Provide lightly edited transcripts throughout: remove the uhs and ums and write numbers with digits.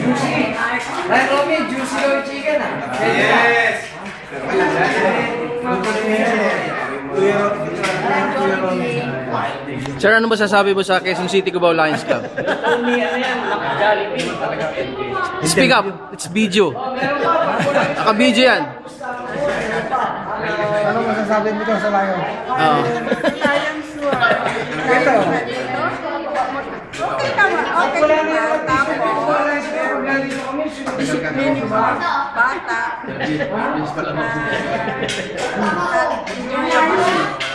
Juicy. Right, Romy, juicy yung chicken ah. Yes! Sir, ano masasabi mo sa Quezon City Cubao Lions Club? Speak up. It's video. Naka-video yan. Ano masasabi mo ito sa Lion? Oo. Ito. Okay naman. Okay naman. Tapos, disiplin yung mga bata.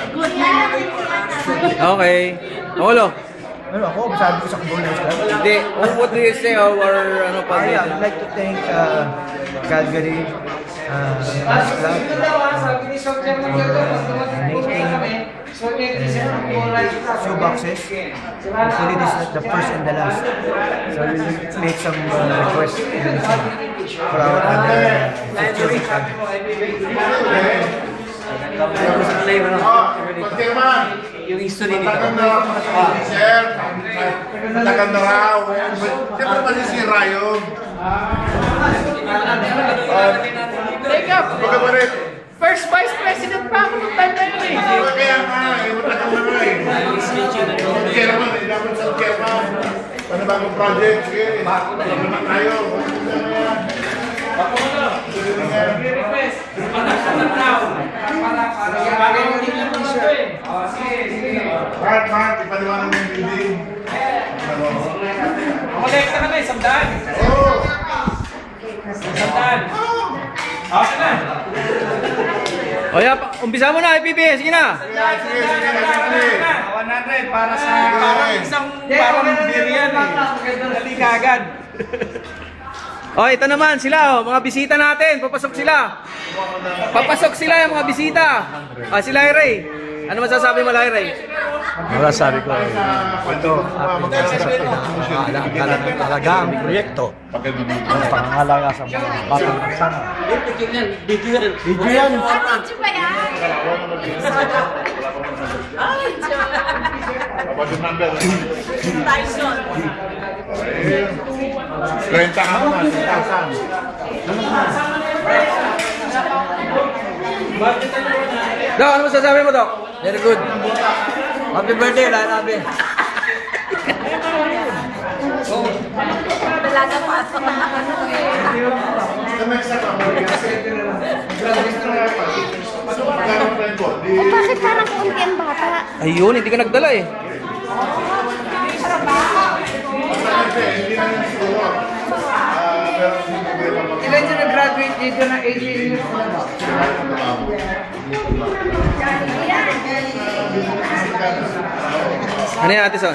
Good memory for us. Okay. Olo. Ano ako? Masabi ko sa Cubao Lions Club? Hindi. What do you say our ano pa? I would like to thank Calgary Lions Club few boxes. Hopefully this is not the first and the last. So we will make some requests for our other future Yung history nito. Sir, matagal na raw. Siyempre masisira yun. Take up! Pagkabalit. First Vice President pa ako ng time na yun eh. Kaya nga, matagal na nga eh. Chairman, dapat sa chairman. Panibagong project, sige. Bago na tayo. Request. Para yung t-shirt. Mark, ipaliwanag mo yung building. Makolekta ka na eh, 100. Oo. 100. Okay na. O yan, umpisa mo na, IPP. Sige na. Sige. 100 para sa parang isang biryan eh. Dali ka agad. O, ito naman sila, mga bisita natin. Papasok sila. Papasok sila yung mga bisita. Sila Ray. Ano masasabi mo, Ray? Masasabi ko ito talagang proyekto ang pangangalaga sa mga batang nagsana. Video yan. Video ba yan? Tyson. 30 ka naman, 1,000. Dok, ano masasabi mo, Dok? Very good. Happy birthday, Lanabi. Talaga pasok na ako. Bakit parang kunti ang bata? Ayun, hindi ka nagdala eh. Ilan yung nag-graduate dito na 18 years na ba? Ano yan, Ate Son?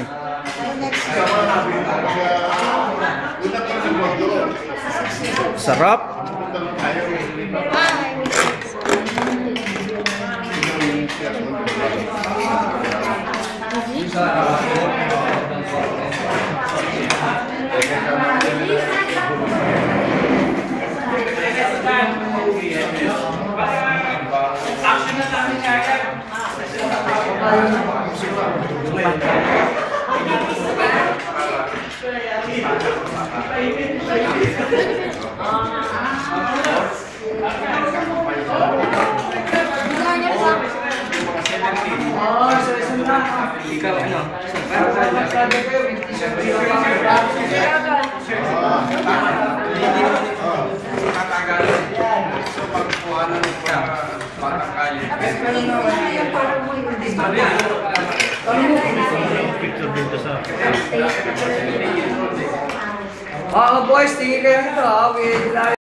Sarap. Action na namin agad. Ikaw, ano? Boys, tingin kayo nito ha.